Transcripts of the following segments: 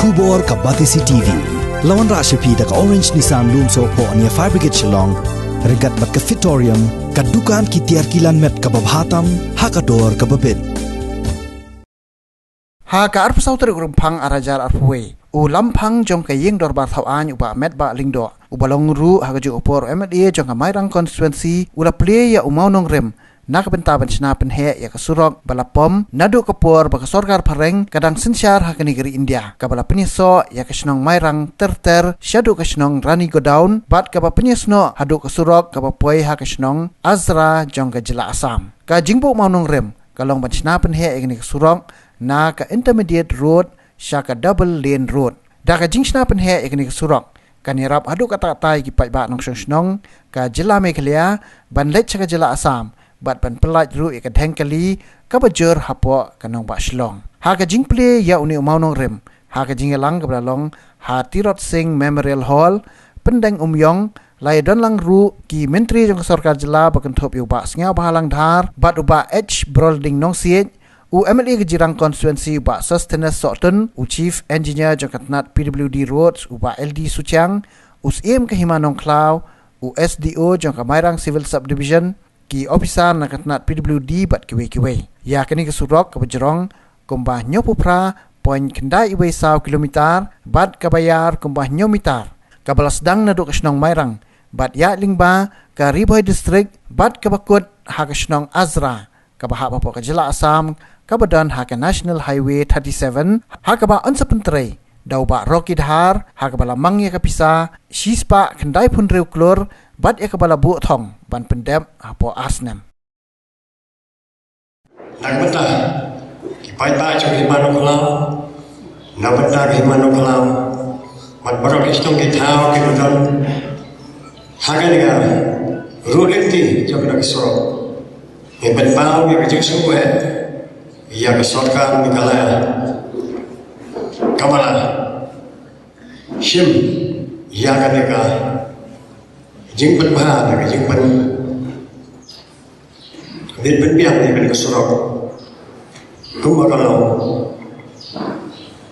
Kubor ka Batisi TV. Lawan Rashapi da ka Orange Nissan Lumso po ania Fire Brigade Shillong. Regat bat ka Fitorium. Kadukan ki tiar kilan met ka babhatam. Hakador ka babin. Ha ka arp sauter grumpang arajar arpwe. U lampang jong ka yeng dor bar thau an uba met ba lingdo. Ubalong ru ha ka ju upor MLA jong ka Mairang constituency ula play ya umau nong rem. Nak bentaban Shna penhe ya ke Surok balapom nadu kapur baka sorgar Phareng kadang sensyar ha ke negeri India kabala penyeso ya ke Shnong Mairang terter syadu ke Shnong Rani Godown bat kaba penyesno hadu ke Surok kaba poi ha ke Shnong Azra jong ke Jela Assam ka jingbo maunong rem kalong ban Shna penhe ya ke Surok na ka intermediate road syaka double lane road da ka jing Shna penhe ya ke Surok kanirap hadu kata tai ki pai ba nong Shnong ka Jela Meghalaya ban let syaka Jela Assam bat ban pelaj ru ikat hengkali ka bajur hapo kanong ba Shlong ha ka jingple ya uni umaunong rem ha ka jingelang ka blalong ha Tirot Singh Memorial Hall pendeng umyong lai don lang ru ki menteri jong sarkar jela bakan thop yu ba sngau bahalang dhar bat uba H Brolding nong siet u MLA ke Jirang constituency uba Sustenance Soton u chief engineer jong Tnat PWD roads uba LD Suchang us em ke Himanong Klau u SDO jong ka Mairang civil subdivision ki officer na Tnat PWD bat kiwe ya kini ke Surok ke Berjerong kumbah nyopupra poin kendai iwe saw kilometer bat kabayar kumbah nyomitar kabala sedang naduk ke Shnong Mairang bat ya lingba ke Riboy district bat kabakut ha ke Shnong Azra kabah apa ke Jela Assam kabadan ha ke National Highway 37 ha kabah onsepentre dau ba Rocky Dhar ha kabala mangya kapisa shispa kendai pun reu klor bat ya kabala bu thong ban pendem apo asnem nagbata kipai ta jo himano klau nabata himano klau mat barok istong ki thao ki don hagan ga rulenti jo ka Surok e ban pau ki ke suwe ya ka sarkar Meghalaya kamala shim ya ka jingpan bah na jingpan din penpiang ni ke Surok kuma kalau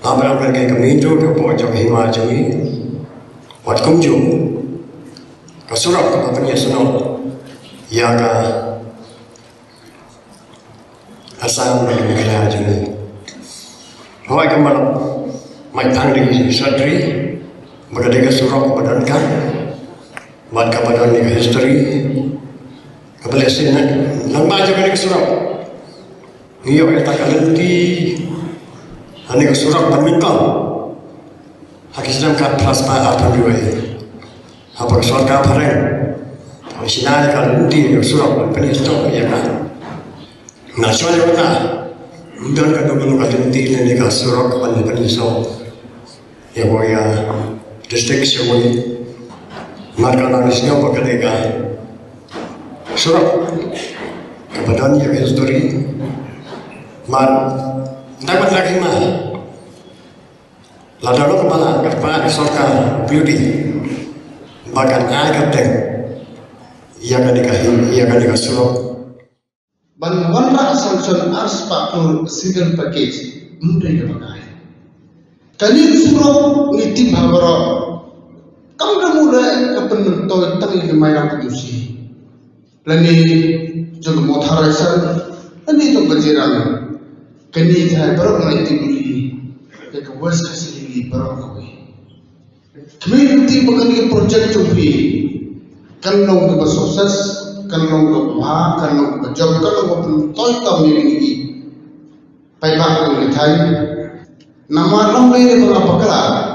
abang pergi ke Minto ke pojok Hima Jui wat kumju ke Surok ke papanya Suno ya ka Assam dan Meghalaya Jui hoi kemalap mai tang di Sadri berada ke Surok badan kan mat kabadan ni history kabel sen nang baca ke Surok iyo eta kalenti ani ke Surok bermingkau hakisam ka plasma apa dua apa sarkar Phareng Shna kalenti ke Surok penisto ya kan nasional kita dan kadang-kadang kalenti ni ke Surok penisto ya boya district semuanya marka narisnya bakadega Surok kebadan ya history mar dapat lagi mah ladalo kepala kerpa sarkar beauty bahkan agak dek ia kadika Surok ban wanra sanction arspa for civil package mundai kebagai kali Surok niti bhavara Kang mula kapan to tangi ke Mairang produksi. Lani juga motharasan ani to Berjerang. Kani thai barok na itibuli. Ke was kasili barok ko. Community bagani project chupi. Kanong ke sukses, kanong ke bah, kanong ke job, kanong ke toy tam ni. Pai ba ko thai. Nama lambai ni mga pakala.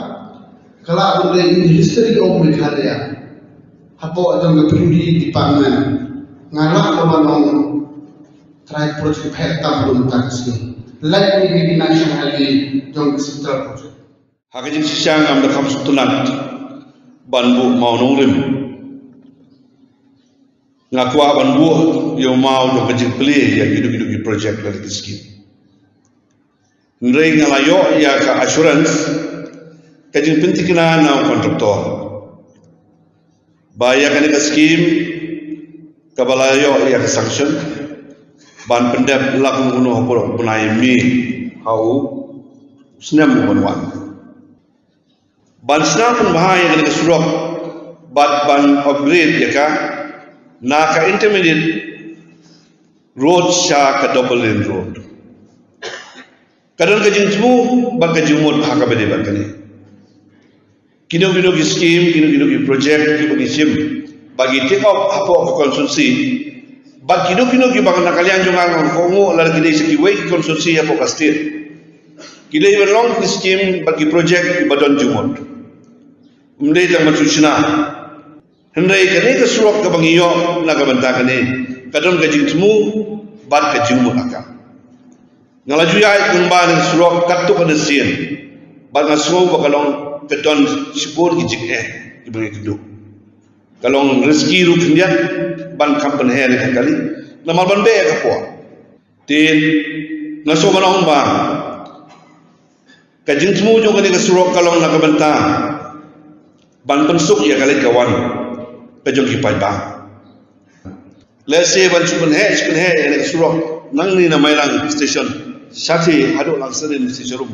Kalau ada history of Meghalaya, apa ada ngeprindi department, ngalah lawan track project peta belum taksi. Laiñ ni di national highway jong central project. Hakajin siang am da kham Tnat banbu mau nongrim. Ngakwa banbu yo mau do kajin play ya hidup project dari skim. Ngrei ngalayo ya ka assurance kajing pentikna na kontraktor baya kan ka skim kabalayo ya ka sanction ban pendap lakung uno hapor punai mi hau snem wan ban Shna pun bahaya dengan Surok ban upgrade ya ka na ka intermediate road sha ka double lane road kadang ka jingmu ban ka jumut ha ka bede ban kani kino ki scheme kino ki project ki bagi sim bagi take off apa ke konsumsi bag kino ki bang nakalian jong ang kongo la ki dei seki wei konsumsi apa ka state kile even long ki scheme bagi project ki badon jumut umdei tang macu Shna hendai kane ka Surok ka bang iyo na ka banta kane kadon ka jingmu ban ka jumut aka ngalaju ya kumba ni Surok kattu ka desien ban ngaso bakalong kedon sibor ki jik ibangi kedu kalong rezeki ru kindian ban kampen he ni kali namal ban be ka po tin ngaso manong ba ka jingmu jo kane ka Surok kalong na ka banta ban pensuk ya kali kawan ka jong ki pai ba let's say ban chukun he ni ka Surok nang ni na mailang station sati hadu lang serin station room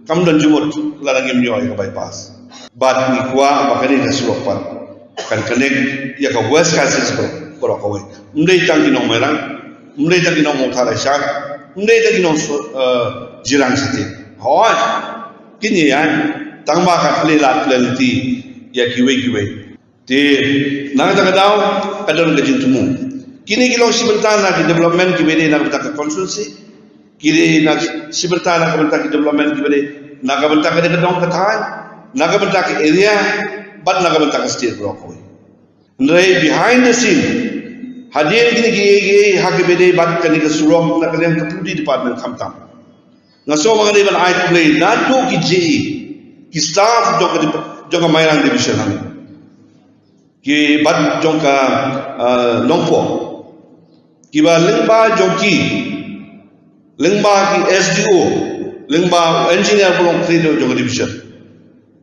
kam dan jumut larang imnyo ka bypass bat ni kwa bakani ka Surok pan kan connect ya ka west cases ko ko we ndai tang ki no mailang ndai tang ki no mo thala sha ndai tang ki no jirang sati hoy kini ya tang ba ka khali lat lenti ya kiwe te nang ta daw kadon ka jintumu kini kilong sibentana ki development ki bede na ka consultancy kini na sibentana ka ki development ki bede na ka ka de dong ka thai na ka ki area but na ka state block hoy ndai behind the scene hadien kini ki ha ki bede bat ka ni ka Surok na ka yang ka pudi department khamtam ngaso mga ni ban I play na to ki je ki staff jong ka mairang division han ki bat jong ka longpo ki ba lengba jong ki SDO lengba engineer bolong credo jong division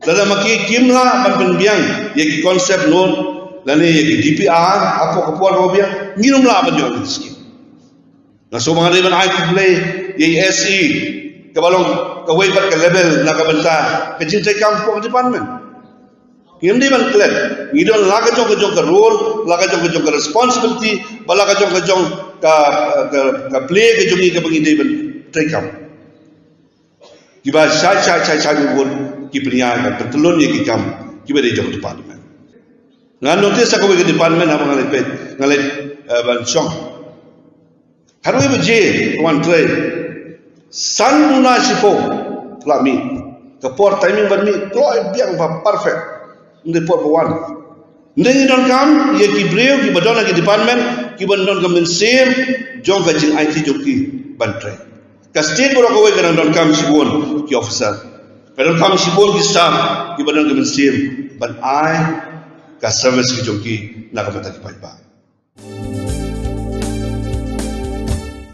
lada maki kimla ban penbiang ye ki concept non lani ye ki DPR apa ko por ko biang ngirum la ban jong ski na so mga riban I play ye SE ka balong ka way bat ka level na ka banta ka jintai kam ko department ngim di ban klet ngidon la ka jong ka role la ka jong ka responsibility bala ka jong ka play ka jong ka bangi dei ban take up kiba cha gol ki priya ka petulun ye ki kam kiba dei jong department ngan notice ka we department ha ngalai pet ngalai ban chong haru ibu je one tray san duna sipo la mi ka por timing ban mi kloi biang ba perfect ndai por one ndai don kam ye ki breu ki badona ki department ki bandon kam same jong ka jing IT joki ban tray ka state boro ko we kan don kam sibon ki officer kan kam sibon ki staff ki bandon kam same ban I ka service ki joki na ka mata ki pai ba